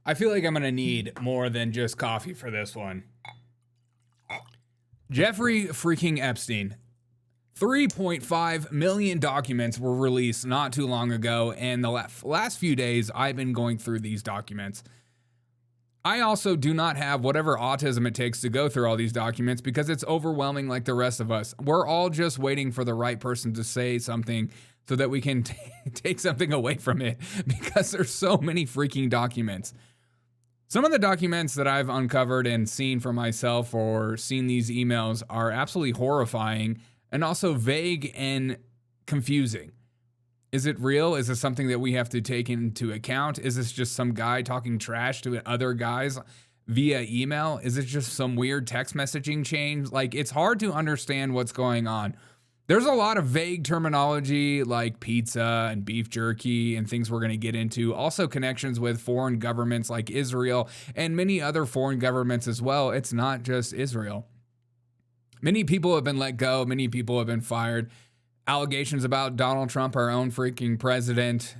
I feel like I'm going to need more than just coffee for this one. Jeffrey freaking Epstein. 3.5 million documents were released not too long ago, and the last few days I've been going through these documents. I also do not have whatever autism it takes to go through all these documents because it's overwhelming like the rest of us. We're all just waiting for the right person to say something so that we can take something away from it because there's so many freaking documents. Some of the documents that I've uncovered and seen for myself or seen these emails are absolutely horrifying and also vague and confusing. Is it real? Is this something that we have to take into account? Is this just some guy talking trash to other guys via email? Is it just some weird text messaging chain? Like, it's hard to understand what's going on. There's a lot of vague terminology like pizza and beef jerky and things we're going to get into. Also connections with foreign governments like Israel and many other foreign governments as well. It's not just Israel. Many people have been let go. Many people have been fired. Allegations about Donald Trump, our own freaking president.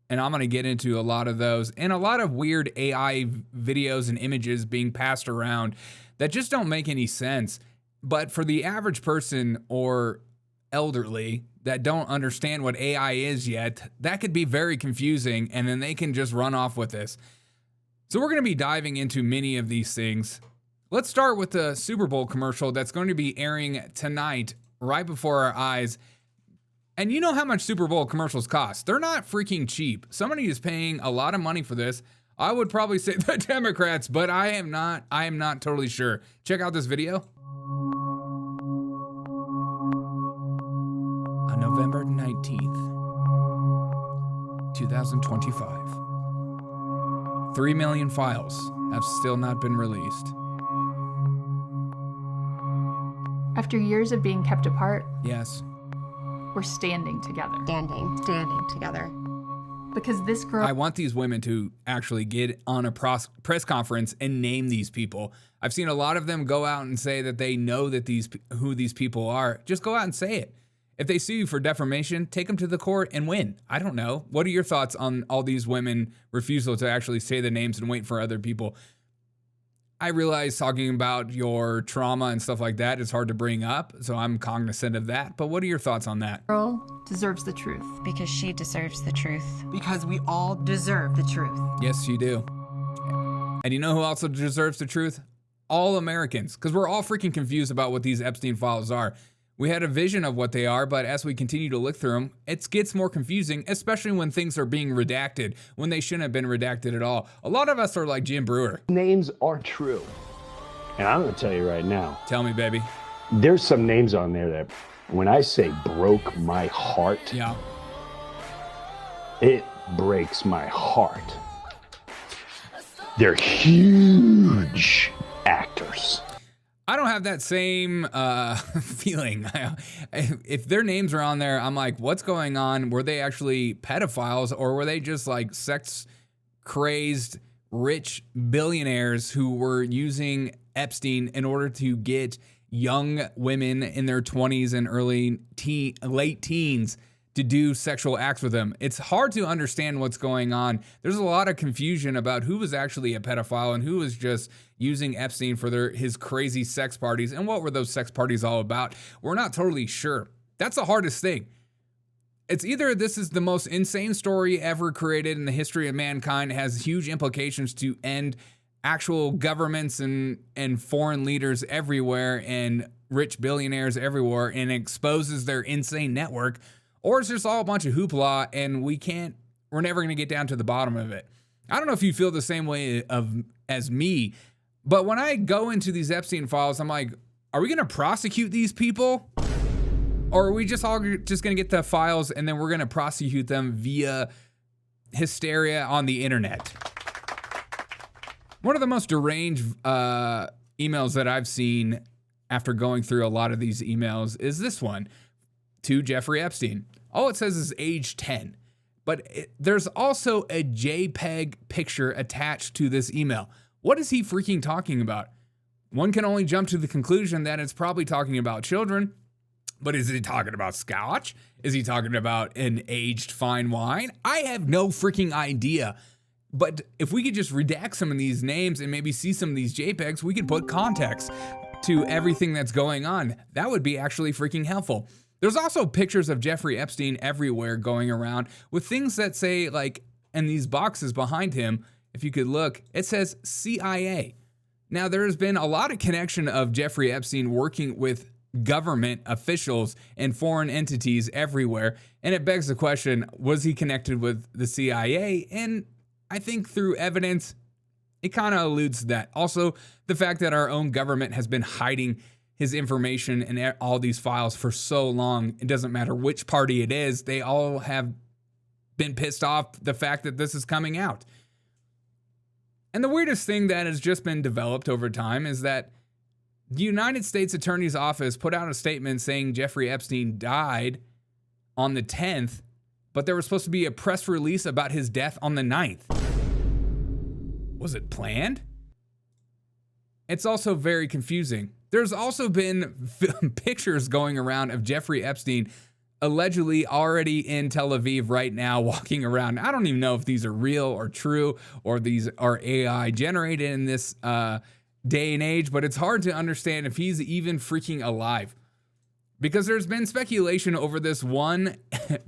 And I'm going to get into a lot of those and a lot of weird AI videos and images being passed around that just don't make any sense. But for the average person or elderly that don't understand what AI is yet, that could be very confusing, and then they can just run off with this. So we're going to be diving into many of these things. Let's start with the Super Bowl commercial that's going to be airing tonight right before our eyes. And you know how much Super Bowl commercials cost. They're not freaking cheap. Somebody is paying a lot of money for this. I would probably say the Democrats, but I am not totally sure. Check out this video. On November 19th, 2025, 3 million files have still not been released. After years of being kept apart, Yes. we're standing together. Standing together. Because this girl... I want these women to actually get on a press conference and name these people. I've seen a lot of them go out and say that they know that who these people are. Just go out and say it. If they sue you for defamation, take them to the court and win. I don't know. What are your thoughts on all these women refusal to actually say the names and wait for other people? I realize talking about your trauma and stuff like that is hard to bring up, so I'm cognizant of that. But what are your thoughts on that? girl deserves the truth. Because she deserves the truth. Because we all deserve the truth. Yes, you do. And you know who also deserves the truth? All Americans, because we're all freaking confused about what these Epstein files are. We had a vision of what they are, but as we continue to look through them, it gets more confusing, especially when things are being redacted, when they shouldn't have been redacted at all. A lot of us are like Jim Brewer. Names are true. And I'm going to tell you right now, Tell me, baby. there's some names on there that, when I say broke my heart, Yeah. it breaks my heart. They're huge actors. I don't have that same feeling. If their names are on there, I'm like, what's going on? Were they actually pedophiles, or were they just like sex-crazed, rich billionaires who were using Epstein in order to get young women in their 20s and late teens to do sexual acts with them? It's hard to understand what's going on. There's a lot of confusion about who was actually a pedophile and who was just using Epstein for his crazy sex parties, and what were those sex parties all about? We're not totally sure. That's the hardest thing. It's either this is the most insane story ever created in the history of mankind, has huge implications to end actual governments and foreign leaders everywhere and rich billionaires everywhere, and exposes their insane network, or it's just all a bunch of hoopla and we're never going to get down to the bottom of it. I don't know if you feel the same way as me, but when I go into these Epstein files, I'm like, are we going to prosecute these people? Or are we just going to get the files and then we're going to prosecute them via hysteria on the internet? One of the most deranged emails that I've seen after going through a lot of these emails is this one to Jeffrey Epstein. All it says is age 10, but there's also a JPEG picture attached to this email. What is he freaking talking about? One can only jump to the conclusion that it's probably talking about children, but is he talking about scotch? Is he talking about an aged fine wine? I have no freaking idea. But if we could just redact some of these names and maybe see some of these JPEGs, we could put context to everything that's going on. That would be actually freaking helpful. There's also pictures of Jeffrey Epstein everywhere going around with things that say, like, in these boxes behind him, if you could look, it says CIA. Now, there has been a lot of connection of Jeffrey Epstein working with government officials and foreign entities everywhere. And it begs the question, was he connected with the CIA? And I think through evidence, it kind of alludes to that. Also, the fact that our own government has been hiding his information and all these files for so long, it doesn't matter which party it is, they all have been pissed off the fact that this is coming out. And the weirdest thing that has just been developed over time is that the United States Attorney's Office put out a statement saying Jeffrey Epstein died on the 10th, but there was supposed to be a press release about his death on the 9th. Was it planned? It's also very confusing. There's also been pictures going around of Jeffrey Epstein allegedly already in Tel Aviv right now, walking around. I don't even know if these are real or true, or these are AI generated in this day and age, but it's hard to understand if he's even freaking alive. Because there's been speculation over this one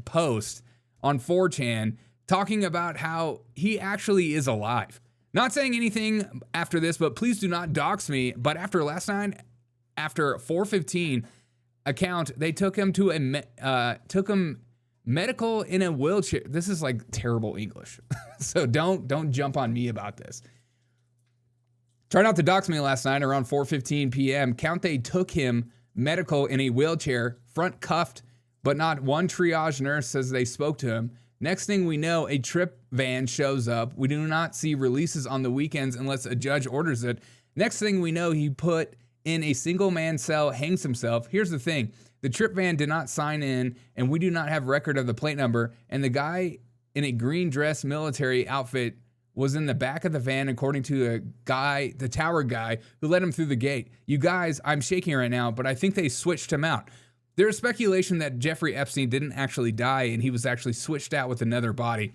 post on 4chan talking about how he actually is alive. Not saying anything after this, but please do not dox me. But after last night, after 4:15 account, they took him to medical in a wheelchair. This is like terrible English. So don't jump on me about this. Tried not to dox me last night around 4:15 p.m. Count they took him medical in a wheelchair, front cuffed, but not one triage nurse says they spoke to him. Next thing we know, a trip van shows up. We do not see releases on the weekends unless a judge orders it. Next thing we know, he put in a single man cell, hangs himself. Here's the thing. The trip van did not sign in, and we do not have record of the plate number. And the guy in a green dress military outfit was in the back of the van, according to a guy, the tower guy, who let him through the gate. You guys, I'm shaking right now, but I think they switched him out. There's speculation that Jeffrey Epstein didn't actually die and he was actually switched out with another body.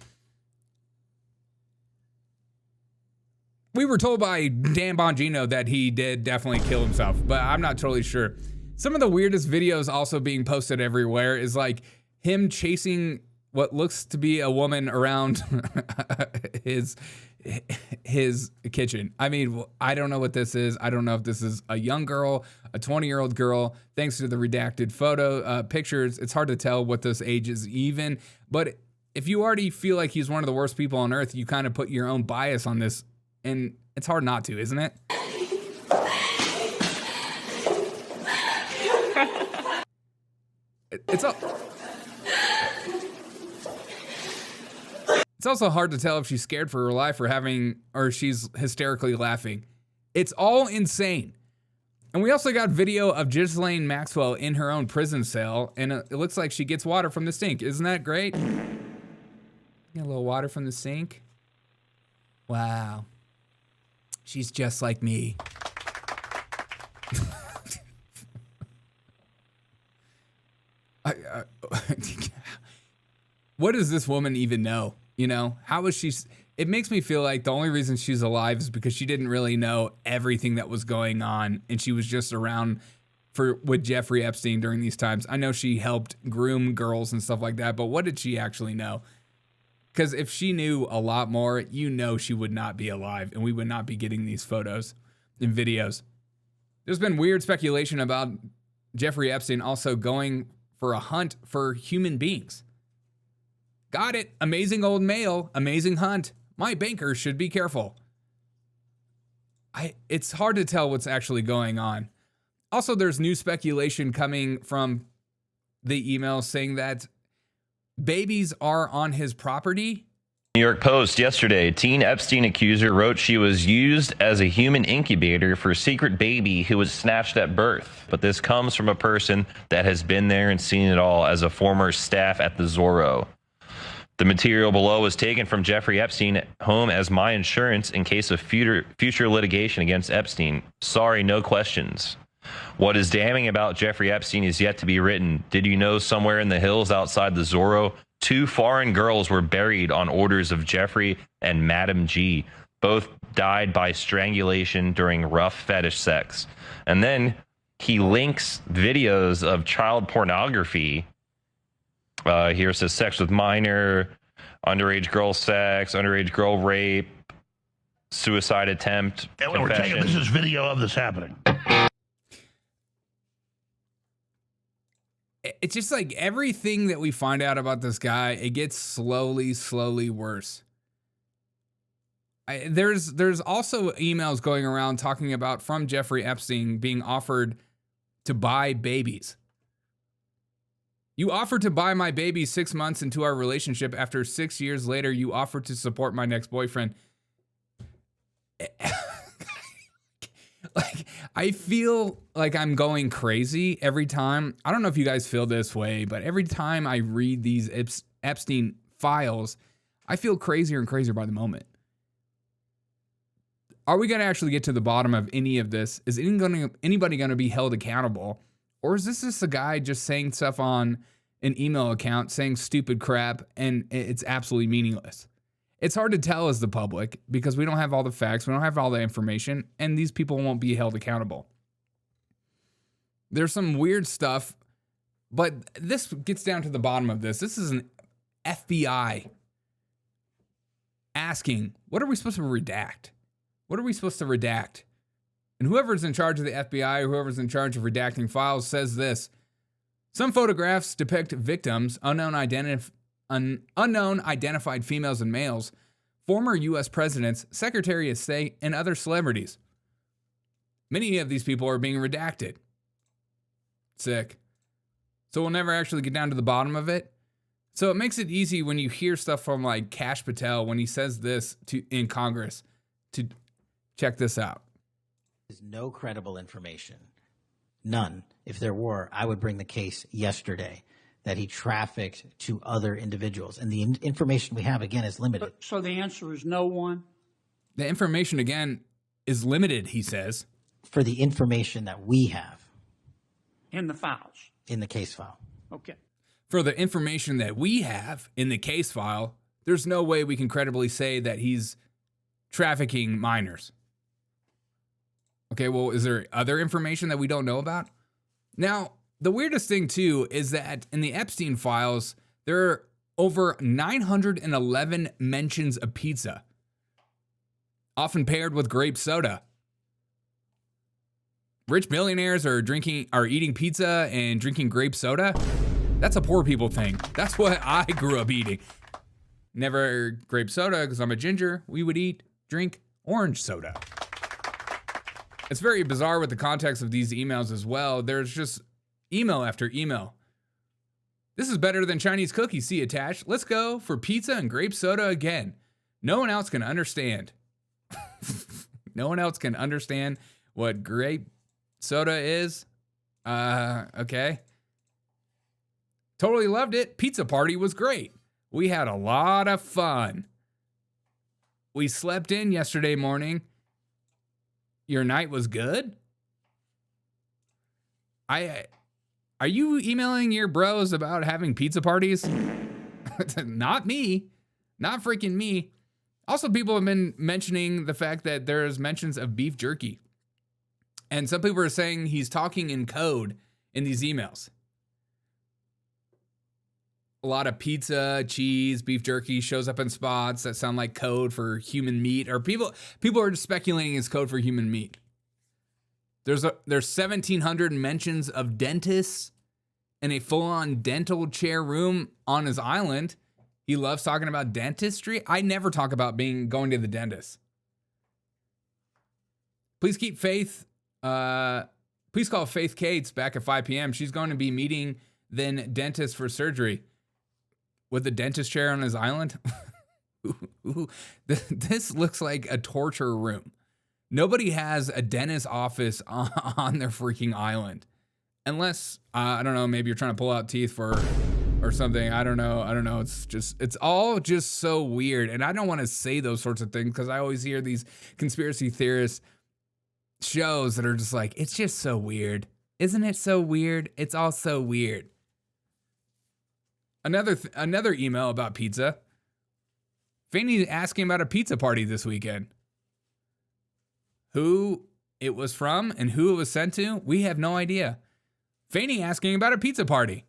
We were told by Patel Bongino that he did definitely kill himself, but I'm not totally sure. Some of the weirdest videos also being posted everywhere is like him chasing what looks to be a woman around his kitchen. I mean, I don't know what this is. I don't know if this is a young girl, a 20-year-old girl. Thanks to the redacted photo pictures, it's hard to tell what this age is even. But if you already feel like he's one of the worst people on earth, you kind of put your own bias on this, and it's hard not to, isn't it? It's also hard to tell if she's scared for her life or she's hysterically laughing. It's all insane. And we also got video of Ghislaine Maxwell in her own prison cell, and it looks like she gets water from the sink. Isn't that great? Get a little water from the sink. Wow. She's just like me. What does this woman even know? You know, how is she? It makes me feel like the only reason she's alive is because she didn't really know everything that was going on, and she was just around with Jeffrey Epstein during these times. I know she helped groom girls and stuff like that, but what did she actually know? Because if she knew a lot more, you know she would not be alive, and we would not be getting these photos and videos. There's been weird speculation about Jeffrey Epstein also going for a hunt for human beings. Got it. Amazing old male. Amazing hunt. My banker should be careful. It's hard to tell what's actually going on. Also, there's new speculation coming from the email saying that babies are on his property. New York Post yesterday, teen Epstein accuser wrote she was used as a human incubator for a secret baby who was snatched at birth. But this comes from a person that has been there and seen it all as a former staff at the Zorro. The material below was taken from Jeffrey Epstein home as my insurance in case of future litigation against Epstein. Sorry, no questions. What is damning about Jeffrey Epstein is yet to be written. Did you know somewhere in the hills outside the Zorro, 2 foreign girls were buried on orders of Jeffrey and Madam G. Both died by strangulation during rough fetish sex. And then he links videos of child pornography. Here it says sex with minor, underage girl sex, underage girl rape, suicide attempt, and we're taking this is video of this happening. It's just like everything that we find out about this guy, it gets slowly worse. There's also emails going around talking about from Jeffrey Epstein being offered to buy babies. You offered to buy my baby 6 months into our relationship. After 6 years later, you offered to support my next boyfriend. Like, I feel like I'm going crazy every time. I don't know if you guys feel this way, but every time I read these Epstein files, I feel crazier and crazier by the moment. Are we going to actually get to the bottom of any of this? Is anybody going to be held accountable? Or is this just a guy just saying stuff on an email account, saying stupid crap, and it's absolutely meaningless? It's hard to tell as the public because we don't have all the facts, we don't have all the information, and these people won't be held accountable. There's some weird stuff, but this gets down to the bottom of this. This is an FBI asking, what are we supposed to redact? What are we supposed to redact? And whoever's in charge of the FBI, whoever's in charge of redacting files says this: some photographs depict victims, unknown identified females and males, former U.S. presidents, Secretary of State, and other celebrities. Many of these people are being redacted. Sick. So we'll never actually get down to the bottom of it. So it makes it easy when you hear stuff from like Kash Patel when he says this in Congress to check this out. There's no credible information. None. If there were, I would bring the case yesterday that he trafficked to other individuals. And the information we have, again, is limited. So the answer is no one? The information, again, is limited, he says. For the information that we have. In the files? In the case file. Okay. For the information that we have in the case file, there's no way we can credibly say that he's trafficking minors. Okay, well, is there other information that we don't know about? Now, the weirdest thing, too, is that in the Epstein files, there are over 911 mentions of pizza, often paired with grape soda. Rich billionaires are eating pizza and drinking grape soda. That's a poor people thing. That's what I grew up eating. Never grape soda because I'm a ginger. We would drink orange soda. It's very bizarre with the context of these emails as well. There's just email after email. This is better than Chinese cookies, see attached. Let's go for pizza and grape soda again. No one else can understand. No one else can understand what grape soda is. Okay. Totally loved it. Pizza party was great. We had a lot of fun. We slept in yesterday morning. Your night was good? Are you emailing your bros about having pizza parties? Not me. Not freaking me. Also, people have been mentioning the fact that there's mentions of beef jerky. And some people are saying he's talking in code in these emails. A lot of pizza, cheese, beef jerky shows up in spots that sound like code for human meat, or people are just speculating it's code for human meat. There's 1,700 mentions of dentists in a full-on dental chair room on his island. He loves talking about dentistry. I never talk about going to the dentist. Please keep Faith. Please call Faith Cates back at 5 p.m. She's going to be meeting then dentist for surgery. With the dentist chair on his island? This looks like a torture room. Nobody has a dentist office on their freaking island. Unless, I don't know, maybe you're trying to pull out teeth or something. I don't know. It's all just so weird. And I don't want to say those sorts of things because I always hear these conspiracy theorist shows that are just like, it's just so weird. Isn't it so weird? It's all so weird. Another email about pizza. Fanny asking about a pizza party this weekend. Who it was from and who it was sent to, we have no idea. Fanny asking about a pizza party.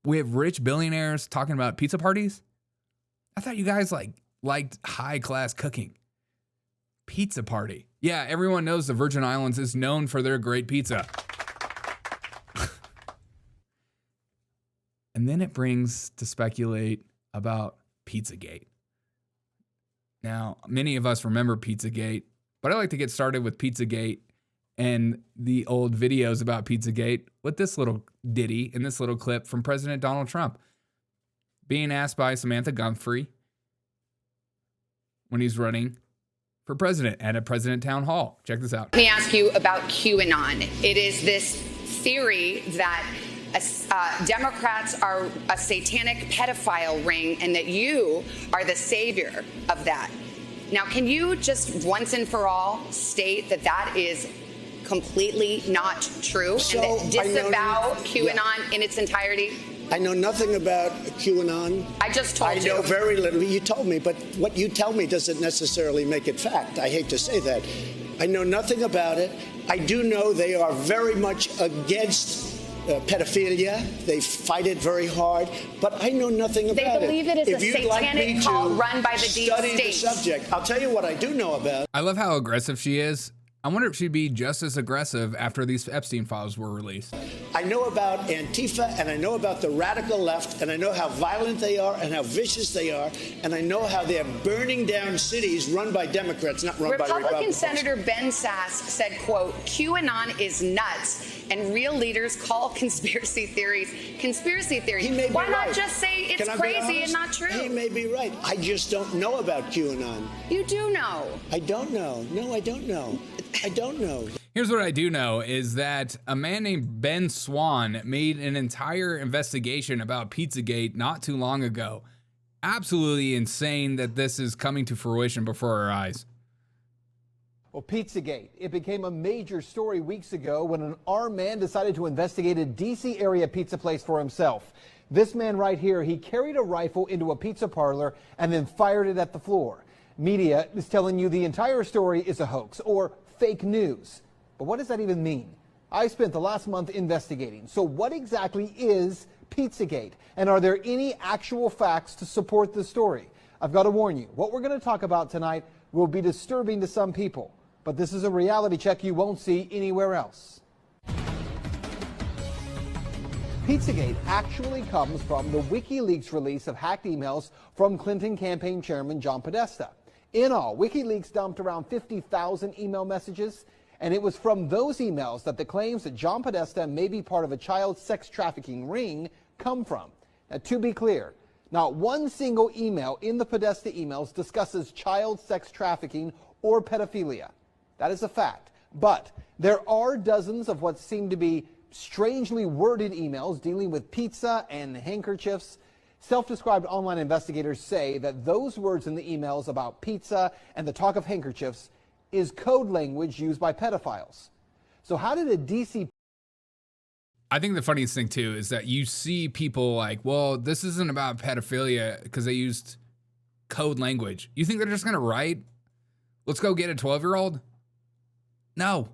We have rich billionaires talking about pizza parties. I thought you guys liked high class cooking. Pizza party. Yeah, everyone knows the Virgin Islands is known for their great pizza. And then it brings to speculate about Pizzagate. Now, many of us remember Pizzagate, but I like to get started with Pizzagate and the old videos about Pizzagate with this little ditty and this little clip from President Donald Trump being asked by Samantha Guthrie when he's running for president at a president town hall. Check this out. Let me ask you about QAnon. It is this theory that Democrats are a satanic pedophile ring and that you are the savior of that. Now, can you just once and for all state that that is completely not true and that disavow QAnon in its entirety? I know nothing about QAnon. I just told you. I know very little. You told me, but what you tell me doesn't necessarily make it fact. I hate to say that. I know nothing about it. I do know they are very much against pedophilia. They fight it very hard, but I know nothing about it. They believe it is a satanic cult run by the deep state. Study the subject. I'll tell you what I do know about. I love how aggressive she is. I wonder if she'd be just as aggressive after these Epstein files were released. I know about Antifa, and I know about the radical left, and I know how violent they are and how vicious they are, and I know how they're burning down cities run by Democrats, not run by Republicans. Republican Senator Ben Sass said, quote, QAnon is nuts, and real leaders call conspiracy theories conspiracy theories. He may be Why not right. just say it's crazy and not true? He may be right. I just don't know about QAnon. You do know. I don't know. No, I don't know. I don't know. Here's what I do know is that a man named Ben Swan made an entire investigation about Pizzagate not too long ago. Absolutely insane that this is coming to fruition before our eyes. Well, Pizzagate, it became a major story weeks ago when an armed man decided to investigate a D.C. area pizza place for himself. This man right here, he carried a rifle into a pizza parlor and then fired it at the floor. Media is telling you the entire story is a hoax or fake news. But what does that even mean? I spent the last month investigating. So what exactly is Pizzagate? And are there any actual facts to support the story? I've got to warn you, what we're going to talk about tonight will be disturbing to some people. But this is a reality check you won't see anywhere else. Pizzagate actually comes from the WikiLeaks release of hacked emails from Clinton campaign chairman John Podesta. In all, WikiLeaks dumped around 50,000 email messages, and it was from those emails that the claims that John Podesta may be part of a child sex trafficking ring come from. Now, to be clear, not one single email in the Podesta emails discusses child sex trafficking or pedophilia. That is a fact. But there are dozens of what seem to be strangely worded emails dealing with pizza and handkerchiefs. Self-described online investigators say that those words in the emails about pizza and the talk of handkerchiefs is code language used by pedophiles. So how did a DC... I think the funniest thing, too, is that you see people like, well, this isn't about pedophilia because they used code language. You think they're just going to write, let's go get a 12-year-old? No,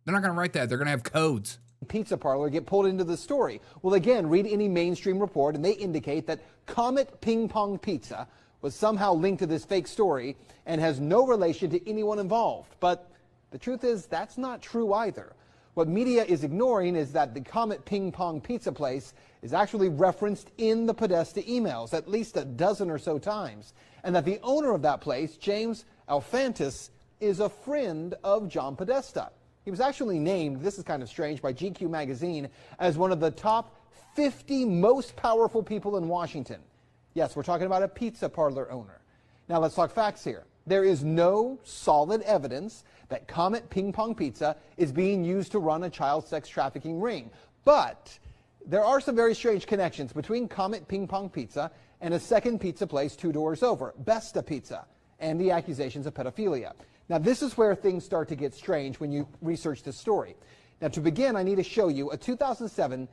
they're not going to write that. They're going to have codes. Pizza parlor get pulled into the story? Well, again, read any mainstream report and they indicate that Comet Ping Pong Pizza was somehow linked to this fake story and has no relation to anyone involved. But the truth is that's not true either. What media is ignoring is that the Comet Ping Pong Pizza place is actually referenced in the Podesta emails at least a dozen or so times, and that the owner of that place, James Alfantis, is a friend of John Podesta. He was actually named, this is kind of strange, by GQ magazine as one of the top 50 most powerful people in Washington. Yes, we're talking about a pizza parlor owner. Now let's talk facts here. There is no solid evidence that Comet Ping Pong Pizza is being used to run a child sex trafficking ring. But there are some very strange connections between Comet Ping Pong Pizza and a second pizza place 2 doors over, Besta Pizza, and the accusations of pedophilia. Now, this is where things start to get strange when you research this story. Now, to begin, I need to show you a 2007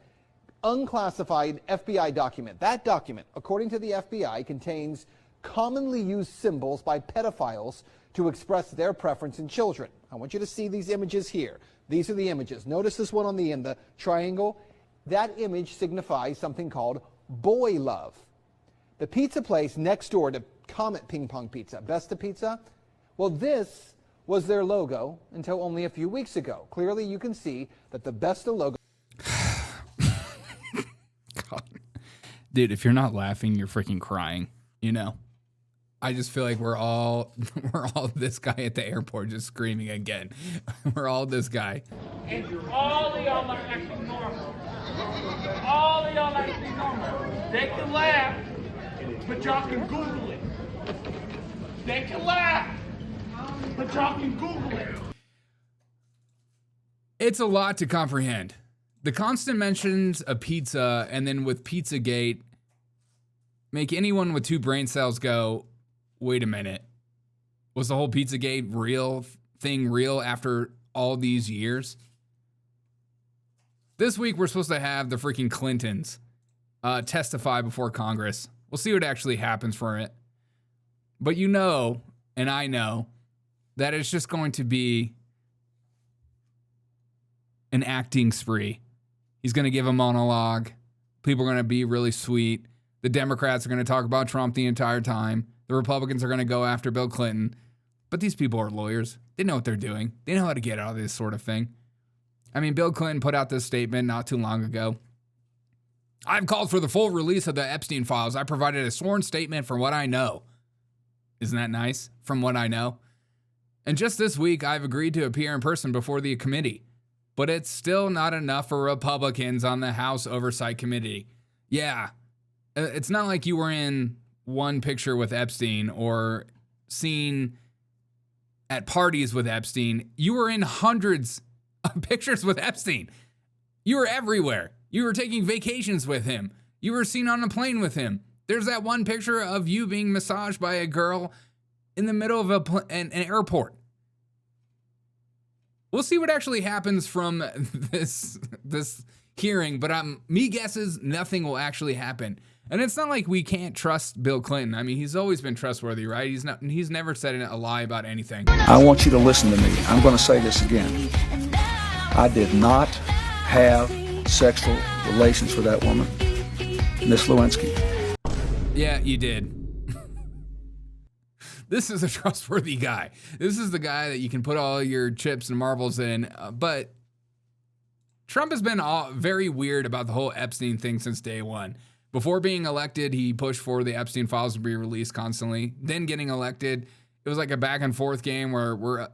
unclassified FBI document. That document, according to the FBI, contains commonly used symbols by pedophiles to express their preference in children. I want you to see these images here. These are the images. Notice this one on the end, the triangle. That image signifies something called boy love. The pizza place next door to Comet Ping Pong Pizza, Besta Pizza, well, this was their logo until only a few weeks ago. Clearly, you can see that the Besta logo... God. Dude, if you're not laughing, you're freaking crying, you know? I just feel like we're all this guy at the airport just screaming again. We're all this guy. And all of y'all are acting normal. All of y'all acting normal. They can laugh, but y'all can Google it. They can laugh, but y'all can Google it. It's a lot to comprehend. The constant mentions of pizza and then with Pizzagate make anyone with two brain cells go, wait a minute. Was the whole Pizzagate thing real after all these years? This week, we're supposed to have the freaking Clintons testify before Congress. We'll see what actually happens for it. But you know, and I know, that it's just going to be an acting spree. He's going to give a monologue. People are going to be really sweet. The Democrats are going to talk about Trump the entire time. The Republicans are going to go after Bill Clinton. But these people are lawyers. They know what they're doing. They know how to get out of this sort of thing. I mean, Bill Clinton put out this statement not too long ago. I've called for the full release of the Epstein files. I provided a sworn statement from what I know. Isn't that nice? From what I know. And just this week, I've agreed to appear in person before the committee. But it's still not enough for Republicans on the House Oversight Committee. Yeah, it's not like you were in one picture with Epstein or seen at parties with Epstein. You were in hundreds of pictures with Epstein. You were everywhere. You were taking vacations with him. You were seen on a plane with him. There's that one picture of you being massaged by a girl in the middle of an airport. We'll see what actually happens from this hearing, but me guesses nothing will actually happen. And it's not like we can't trust Bill Clinton. I mean, he's always been trustworthy, right? He's never said a lie about anything. I want you to listen to me. I'm going to say this again. I did not have sexual relations with that woman, Miss Lewinsky. Yeah, you did. This is a trustworthy guy. This is the guy that you can put all your chips and marbles in. But Trump has been very weird about the whole Epstein thing since day one. Before being elected, he pushed for the Epstein files to be released constantly. Then getting elected, it was like a back and forth game where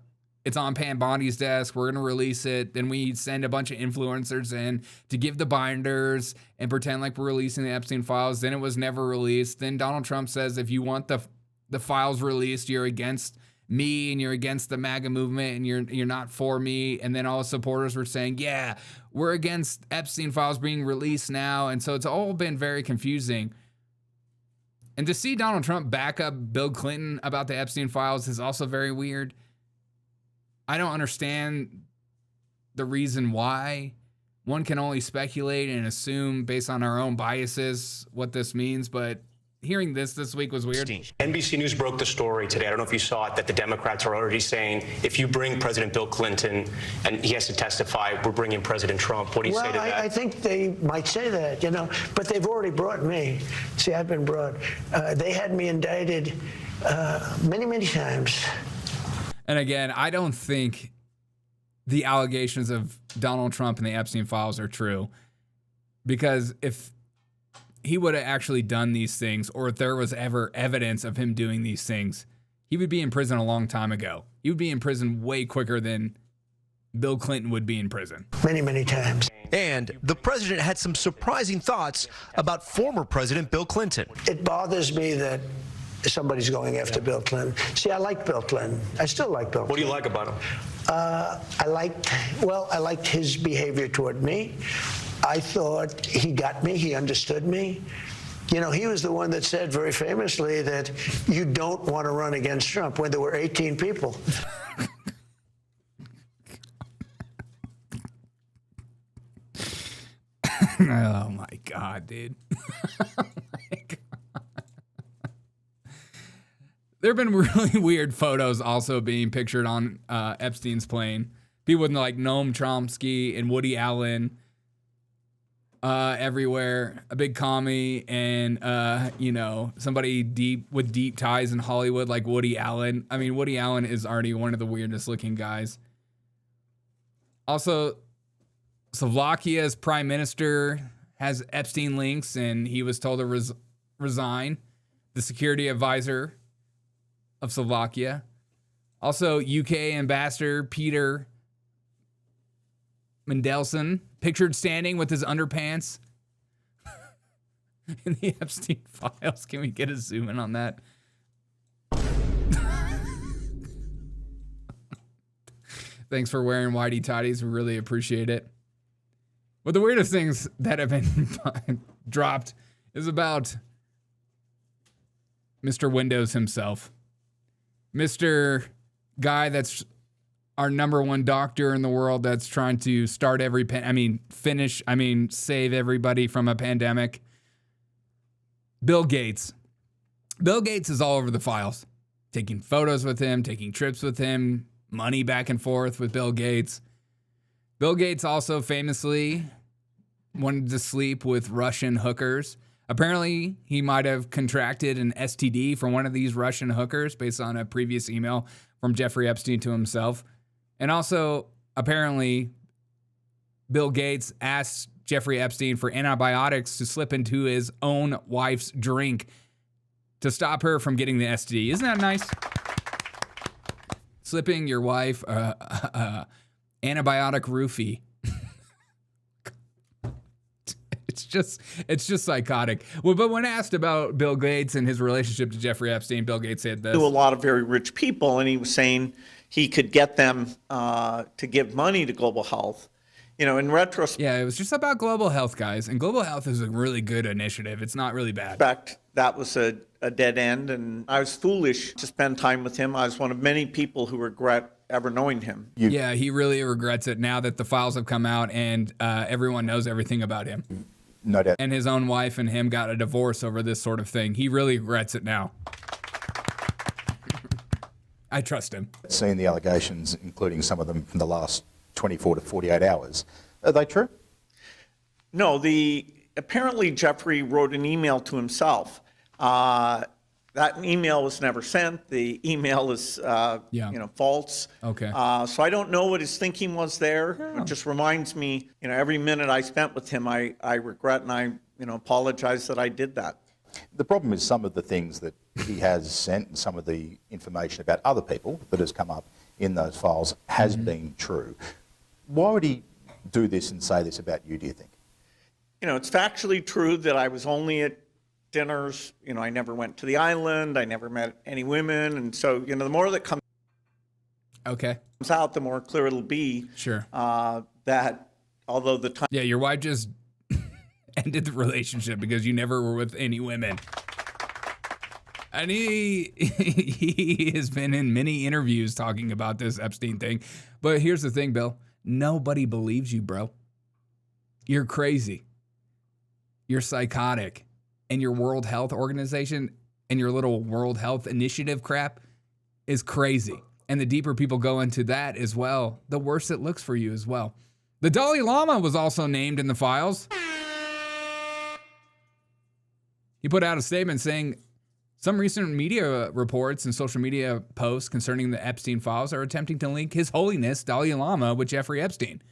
it's on Pam Bondi's desk. We're going to release it. Then we send a bunch of influencers in to give the binders and pretend like we're releasing the Epstein files. Then it was never released. Then Donald Trump says, if you want the files released, you're against me and you're against the MAGA movement and you're not for me. And then all the supporters were saying, yeah, we're against Epstein files being released now. And so it's all been very confusing. And to see Donald Trump back up Bill Clinton about the Epstein files is also very weird. I don't understand the reason why. One can only speculate and assume based on our own biases what this means, but hearing this week was weird. NBC News broke the story today. I don't know if you saw it, that the Democrats are already saying, if you bring President Bill Clinton and he has to testify, we're bringing President Trump. What do you say to that? I think they might say that, but they've already brought me. See, I've been brought. They had me indicted many, many times. And again, I don't think the allegations of Donald Trump and the Epstein files are true, because if he would have actually done these things, or if there was ever evidence of him doing these things, he would be in prison a long time ago. He would be in prison way quicker than Bill Clinton would be in prison. Many, many times. And the president had some surprising thoughts about former President Bill Clinton. It bothers me that somebody's going after Bill Clinton. See, I like Bill Clinton. I still like Bill Clinton. What do you like about him? I liked his behavior toward me. I thought he got me. He understood me. He was the one that said very famously that you don't want to run against Trump when there were 18 people. Oh my God, dude. Oh my God. There have been really weird photos also being pictured on Epstein's plane. People with like Noam Chomsky and Woody Allen everywhere. A big commie and, somebody with deep ties in Hollywood like Woody Allen. I mean, Woody Allen is already one of the weirdest looking guys. Also, Slovakia's prime minister has Epstein links, and he was told to resign. The security advisor of Slovakia. Also, UK ambassador Peter Mandelson, pictured standing with his underpants in the Epstein files. Can we get a zoom in on that? Thanks for wearing whitey tighties. We really appreciate it. But the weirdest things that have been dropped is about Mr. Windows himself. Mr. Guy that's our number one doctor in the world that's trying to start save everybody from a pandemic. Bill Gates. Bill Gates is all over the files. Taking photos with him, taking trips with him, money back and forth with Bill Gates. Bill Gates also famously wanted to sleep with Russian hookers. Apparently, he might have contracted an STD from one of these Russian hookers based on a previous email from Jeffrey Epstein to himself. And also, apparently, Bill Gates asked Jeffrey Epstein for antibiotics to slip into his own wife's drink to stop her from getting the STD. Isn't that nice? Slipping your wife antibiotic roofie. It's just psychotic. Well, but when asked about Bill Gates and his relationship to Jeffrey Epstein, Bill Gates said this. To a lot of very rich people, and he was saying he could get them to give money to global health. In retrospect, yeah, it was just about global health, guys. And global health is a really good initiative. It's not really bad. That was a dead end, and I was foolish to spend time with him. I was one of many people who regret ever knowing him. Yeah, he really regrets it now that the files have come out and everyone knows everything about him. No doubt. And his own wife and him got a divorce over this sort of thing. He really regrets it now. I trust him. Seeing the allegations, including some of them from the last 24 to 48 hours, are they true? No, apparently Jeffrey wrote an email to himself. That email was never sent. The email is, false. Okay. So I don't know what his thinking was there. Yeah. It just reminds me, every minute I spent with him, I regret and I, apologize that I did that. The problem is some of the things that he has sent and some of the information about other people that has come up in those files has been true. Why would he do this and say this about you, do you think? It's factually true that I was only at dinners. I never went to the island. I never met any women. And so, the more that comes out, the more clear it'll be. Sure. That although the time. Yeah, your wife just ended the relationship because you never were with any women. And he has been in many interviews talking about this Epstein thing. But here's the thing, Bill. Nobody believes you, bro. You're crazy. You're psychotic. And your World Health Organization and your little World Health Initiative crap is crazy. And the deeper people go into that as well, the worse it looks for you as well. The Dalai Lama was also named in the files. He put out a statement saying some recent media reports and social media posts concerning the Epstein files are attempting to link His Holiness Dalai Lama with Jeffrey Epstein.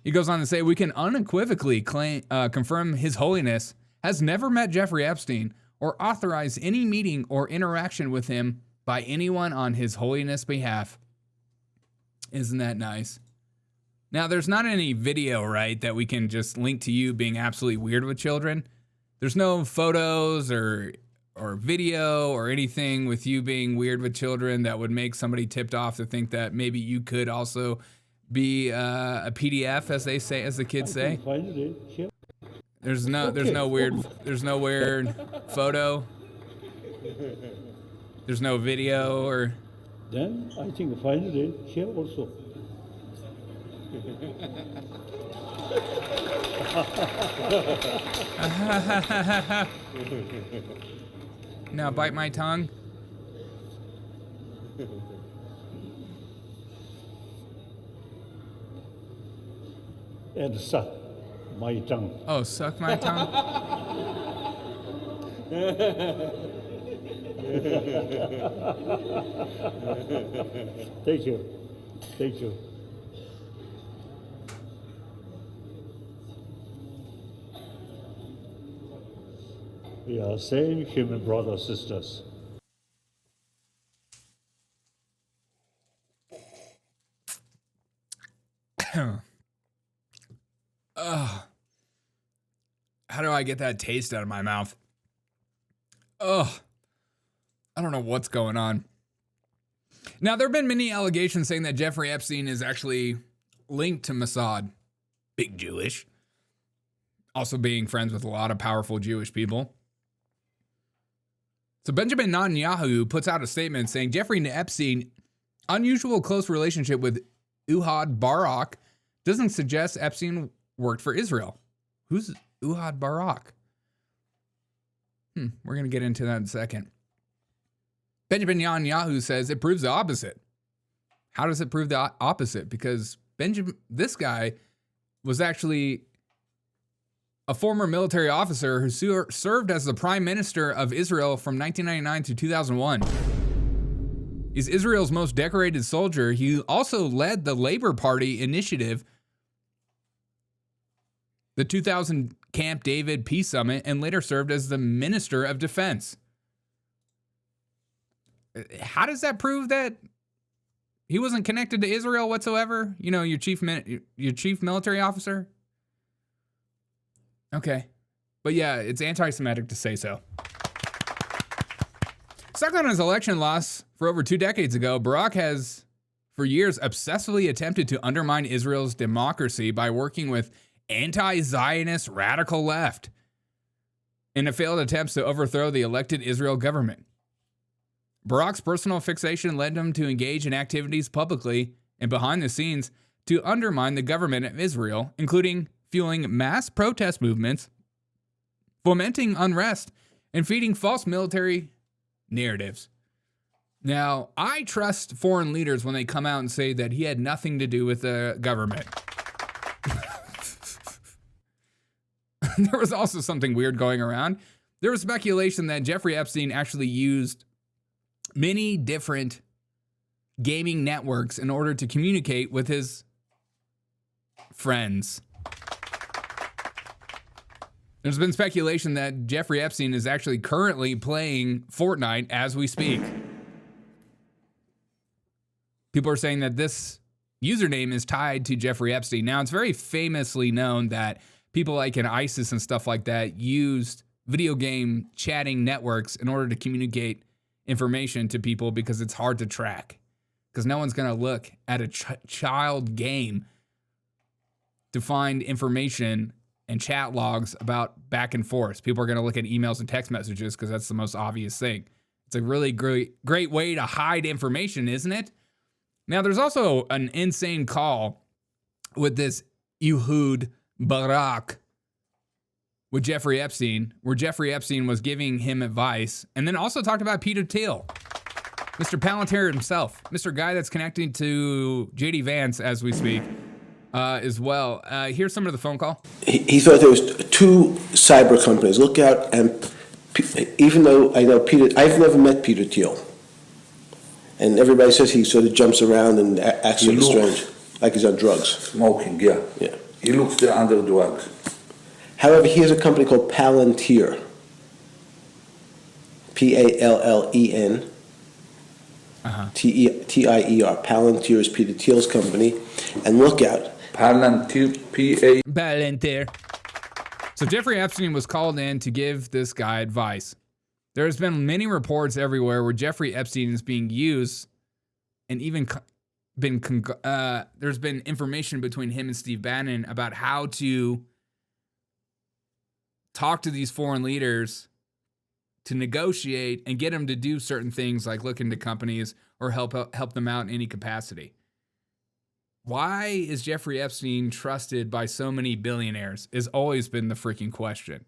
He goes on to say, we can unequivocally confirm His Holiness has never met Jeffrey Epstein or authorized any meeting or interaction with him by anyone on His Holiness' behalf. Isn't that nice? Now, there's not any video, right, that we can just link to you being absolutely weird with children. There's no photos or video or anything with you being weird with children that would make somebody tipped off to think that maybe you could also be a PDF, as they say, as the kids say. There's no weird photo. There's no video or. Then I think finally here also. Now bite my tongue. And suck my tongue. Oh, suck my tongue? Thank you. Thank you. We are same human brothers, sisters. How do I get that taste out of my mouth? Ugh. I don't know what's going on. Now, there have been many allegations saying that Jeffrey Epstein is actually linked to Mossad. Big Jewish. Also being friends with a lot of powerful Jewish people. So Benjamin Netanyahu puts out a statement saying Jeffrey Epstein, unusual close relationship with Ehud Barak, doesn't suggest Epstein worked for Israel. Who's Ehud Barak? We're going to get into that in a second. Benjamin Netanyahu says it proves the opposite. How does it prove the opposite? Because this guy was actually a former military officer who served as the prime minister of Israel from 1999 to 2001. He's Israel's most decorated soldier. He also led the Labor Party initiative, the 2000 Camp David Peace Summit, and later served as the Minister of Defense. How does that prove that he wasn't connected to Israel whatsoever? You know, your chief military officer? Okay. But yeah, it's anti-Semitic to say so. Stuck on his election loss for over 2 decades ago, Barak has, for years, obsessively attempted to undermine Israel's democracy by working with anti-Zionist radical left in a failed attempts to overthrow the elected Israel government. Barak's personal fixation led him to engage in activities publicly and behind the scenes to undermine the government of Israel, including fueling mass protest movements, fomenting unrest, and feeding false military narratives. Now, I trust foreign leaders when they come out and say that he had nothing to do with the government. There was also something weird going around. There was speculation that Jeffrey Epstein actually used many different gaming networks in order to communicate with his friends. There's been speculation that Jeffrey Epstein is actually currently playing Fortnite as we speak. People are saying that this username is tied to Jeffrey Epstein. Now, it's very famously known that people like in ISIS and stuff like that used video game chatting networks in order to communicate information to people because it's hard to track. Because no one's going to look at a child game to find information and chat logs about back and forth. People are going to look at emails and text messages because that's the most obvious thing. It's a really great way to hide information, isn't it? Now, there's also an insane call with this Ehud Barak with Jeffrey Epstein, where Jeffrey Epstein was giving him advice, and then also talked about Pedo, Mr. Palantir himself, Mr. Guy that's connecting to JD Vance as we speak, as well. Here's some of the phone call. He thought there was 2 cyber companies. Look out, and even though I know Peter, I've never met Peter Thiel, and everybody says he sort of jumps around and acts sort of strange, like he's on drugs. Smoking, yeah. Yeah. He looks under drugs. However, he has a company called Palantir. Pallen. Tier. Palantir is Peter Thiel's company. And look out. Palantir, Palantir. So Jeffrey Epstein was called in to give this guy advice. There's been many reports everywhere where Jeffrey Epstein is being used, and even there's been information between him and Steve Bannon about how to talk to these foreign leaders to negotiate and get them to do certain things like look into companies or help them out in any capacity. Why is Jeffrey Epstein trusted by so many billionaires has always been the freaking question.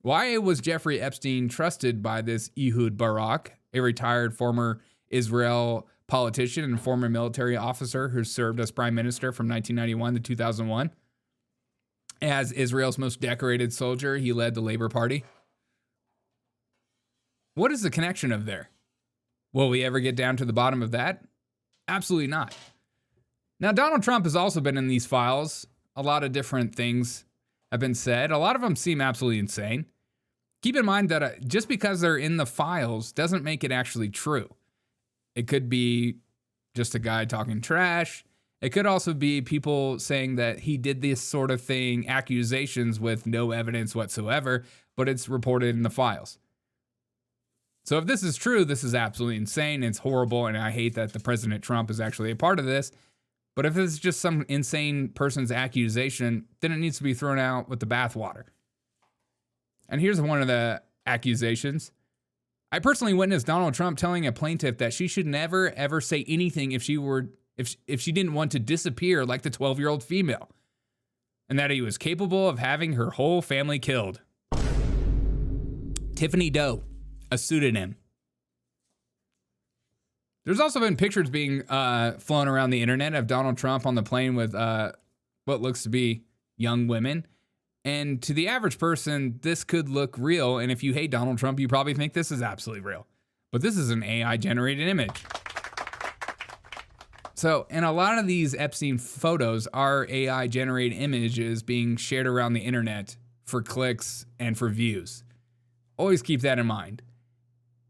Why was Jeffrey Epstein trusted by this Ehud Barak, a retired former Israel politician and former military officer who served as prime minister from 1991 to 2001? As Israel's most decorated soldier, he led the Labor Party. What is the connection of there? Will we ever get down to the bottom of that? Absolutely not. Now, Donald Trump has also been in these files. A lot of different things have been said. A lot of them seem absolutely insane. Keep in mind that just because they're in the files doesn't make it actually true. It could be just a guy talking trash. It could also be people saying that he did this sort of thing, accusations with no evidence whatsoever, but it's reported in the files. So if this is true, this is absolutely insane. It's horrible, and I hate that the President Trump is actually a part of this. But if it's just some insane person's accusation, then it needs to be thrown out with the bathwater. And here's one of the accusations. I personally witnessed Donald Trump telling a plaintiff that she should never, ever say anything if she didn't want to disappear like the 12-year-old female, and that he was capable of having her whole family killed. Tiffany Doe, a pseudonym. There's also been pictures being flown around the internet of Donald Trump on the plane with what looks to be young women. And to the average person, this could look real. And if you hate Donald Trump, you probably think this is absolutely real. But this is an AI-generated image. So, and a lot of these Epstein photos are AI-generated images being shared around the internet for clicks and for views. Always keep that in mind.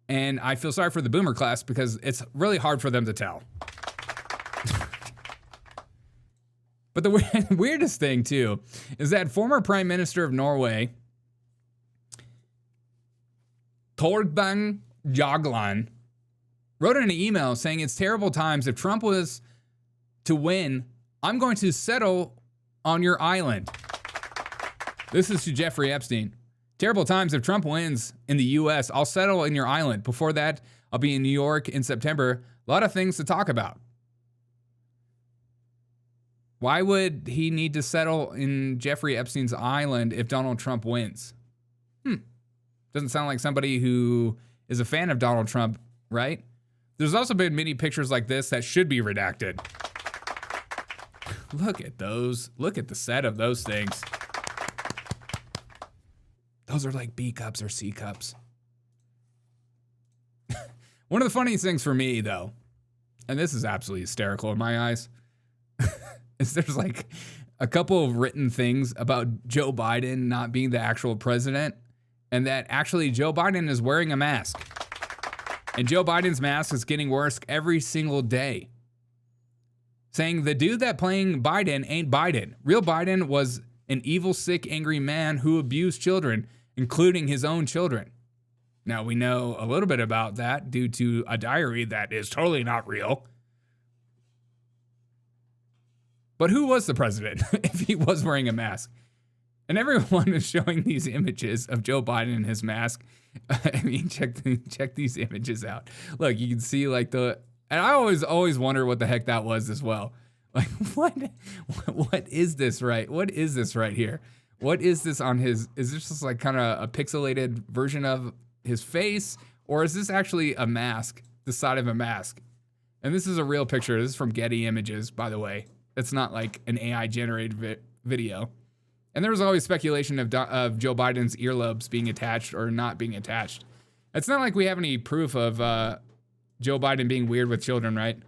And I feel sorry for the boomer class because it's really hard for them to tell. But the weirdest thing, too, is that former Prime Minister of Norway, Torbjørn Jagland, wrote in an email saying it's terrible times. If Trump was to win, I'm going to settle on your island. This is to Jeffrey Epstein. Terrible times. If Trump wins in the U.S., I'll settle in your island. Before that, I'll be in New York in September. A lot of things to talk about. Why would he need to settle in Jeffrey Epstein's island if Donald Trump wins? Doesn't sound like somebody who is a fan of Donald Trump, right? There's also been many pictures like this that should be redacted. Look at those. Look at the set of those things. Those are like B cups or C cups. One of the funniest things for me, though, and this is absolutely hysterical in my eyes, is there's like a couple of written things about Joe Biden not being the actual president, and that actually Joe Biden is wearing a mask. And Joe Biden's mask is getting worse every single day. Saying the dude that playing Biden ain't Biden. Real Biden was an evil, sick, angry man who abused children, including his own children. Now, we know a little bit about that due to a diary that is totally not real. But who was the president if he was wearing a mask? And everyone is showing these images of Joe Biden in his mask. I mean, check these images out. Look, you can see like and I always wonder what the heck that was as well. Like, what is this right? What is this right here? What is this on his, is this just like kind of a pixelated version of his face? Or is this actually a mask, the side of a mask? And this is a real picture. This is from Getty Images, by the way. It's not like an AI generated video. And there was always speculation of Joe Biden's earlobes being attached or not being attached. It's not like we have any proof of Joe Biden being weird with children, right?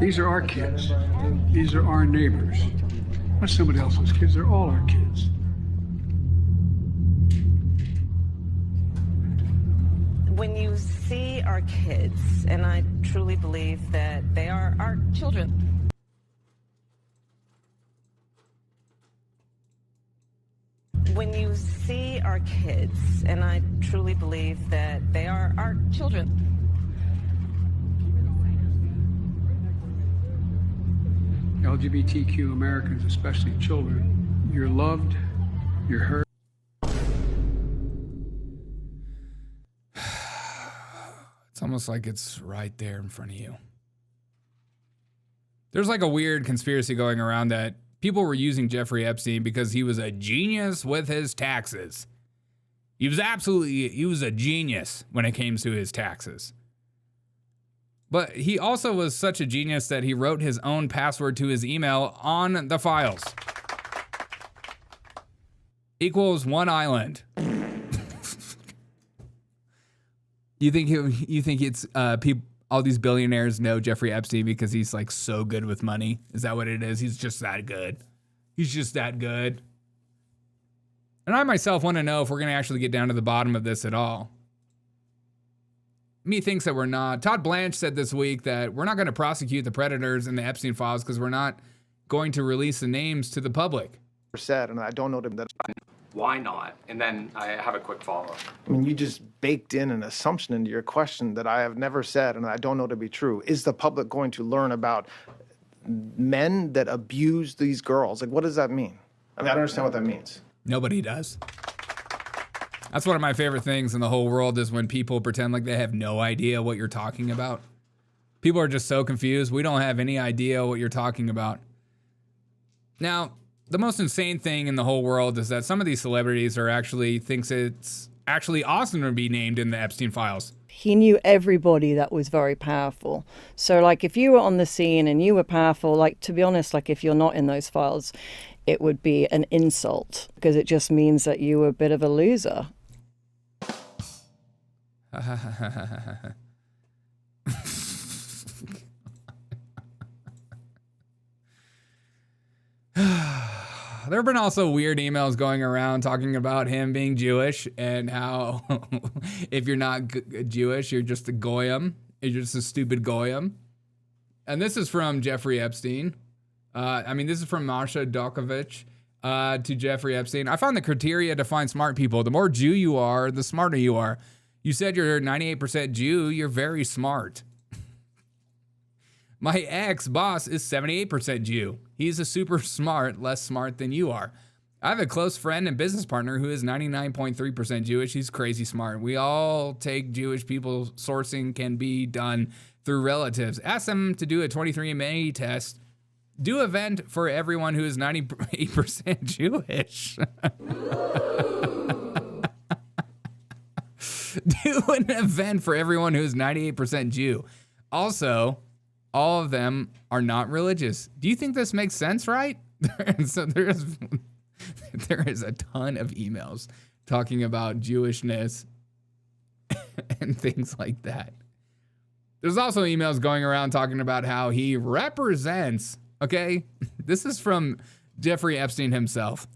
These are our kids. These are our neighbors. Not somebody else's kids. They're all our kids. When you see our kids, and I truly believe that they are our children. When you see our kids, and I truly believe that they are our children. LGBTQ Americans, especially children, you're loved, you're heard. It's almost like it's right there in front of you. There's like a weird conspiracy going around that people were using Jeffrey Epstein because he was a genius with his taxes. He was a genius when it came to his taxes. But he also was such a genius that he wrote his own password to his email on the files. Equals one island. You think it's people? All these billionaires know Jeffrey Epstein because he's like so good with money. Is that what it is? He's just that good. He's just that good. And I myself want to know if we're going to actually get down to the bottom of this at all. Me thinks that we're not. Todd Blanche said this week that we're not going to prosecute the predators in the Epstein files because we're not going to release the names to the public. Said, and I don't know that. Why not? And then I have a quick follow-up. I mean, you just baked in an assumption into your question that I have never said and I don't know to be true. Is the public going to learn about men that abuse these girls? Like, what does that mean? I mean, I don't understand what that means. Nobody does. That's one of my favorite things in the whole world is when people pretend like they have no idea what you're talking about. People are just so confused. We don't have any idea what you're talking about. Now, the most insane thing in the whole world is that some of these celebrities thinks it's actually awesome to be named in the Epstein files. He knew everybody that was very powerful. So like if you were on the scene and you were powerful, like to be honest, like if you're not in those files, it would be an insult because it just means that you were a bit of a loser. There have been also weird emails going around talking about him being Jewish and how if you're not Jewish, you're just a goyim. You're just a stupid goyim. And this is from Jeffrey Epstein. This is from Masha Dokovich to Jeffrey Epstein. I found the criteria to find smart people. The more Jew you are, the smarter you are. You said you're 98% Jew. You're very smart. My ex-boss is 78% Jew. He's a super smart, less smart than you are. I have a close friend and business partner who is 99.3% Jewish. He's crazy smart. We all take Jewish people. Sourcing can be done through relatives. Ask them to do a 23andMe test. Do an event for everyone who is 98% Jewish. Do an event for everyone who is 98% Jew. Also, all of them are not religious. Do you think this makes sense, right? So there is a ton of emails talking about Jewishness and things like that. There's also emails going around talking about how he represents, okay? This is from Jeffrey Epstein himself.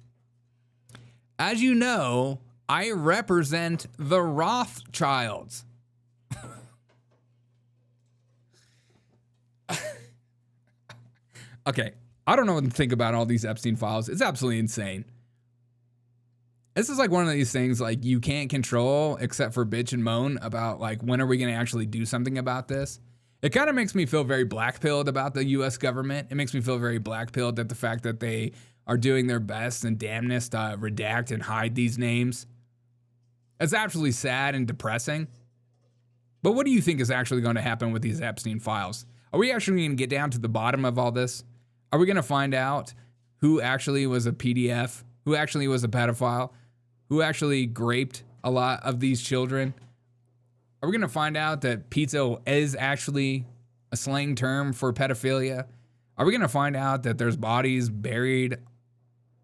As you know, I represent the Rothschilds. Okay, I don't know what to think about all these Epstein files. It's absolutely insane. This is like one of these things like you can't control except for bitch and moan about like when are we going to actually do something about this? It kind of makes me feel very black-pilled about the U.S. government. It makes me feel very black-pilled at the fact that they are doing their best and damnedest to redact and hide these names. It's absolutely sad and depressing. But what do you think is actually going to happen with these Epstein files? Are we actually going to get down to the bottom of all this? Are we going to find out who actually was a PDF, who actually was a pedophile, who actually raped a lot of these children? Are we going to find out that pizza is actually a slang term for pedophilia? Are we going to find out that there's bodies buried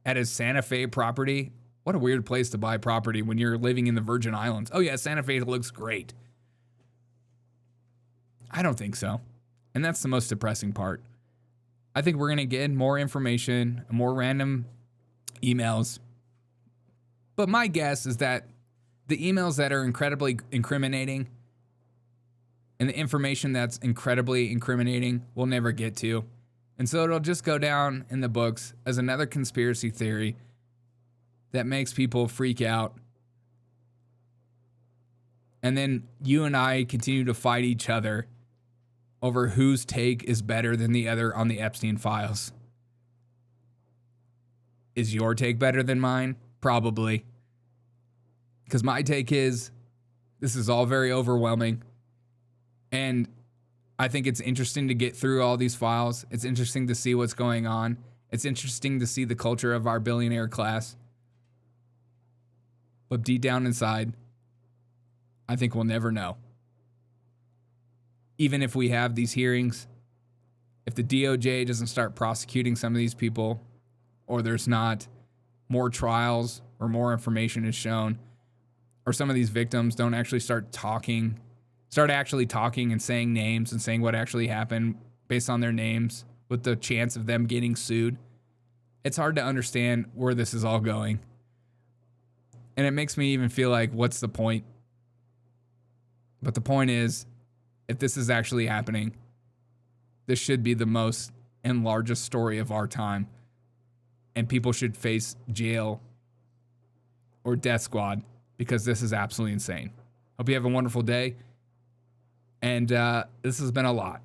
at his Santa Fe property? What a weird place to buy property when you're living in the Virgin Islands. Oh yeah, Santa Fe looks great. I don't think so. And that's the most depressing part. I think we're going to get more information, more random emails. But my guess is that the emails that are incredibly incriminating and the information that's incredibly incriminating we'll never get to. And so it'll just go down in the books as another conspiracy theory that makes people freak out. And then you and I continue to fight each other over whose take is better than the other on the Epstein files. Is your take better than mine? Probably. Because my take is, this is all very overwhelming. And I think it's interesting to get through all these files. It's interesting to see what's going on. It's interesting to see the culture of our billionaire class. But deep down inside, I think we'll never know. Even if we have these hearings, if the DOJ doesn't start prosecuting some of these people, or there's not more trials or more information is shown, or some of these victims don't actually start actually talking and saying names and saying what actually happened based on their names with the chance of them getting sued, it's hard to understand where this is all going. And it makes me even feel like, what's the point? But the point is, if this is actually happening, this should be the most and largest story of our time. And people should face jail or death squad because this is absolutely insane. Hope you have a wonderful day. And this has been a lot.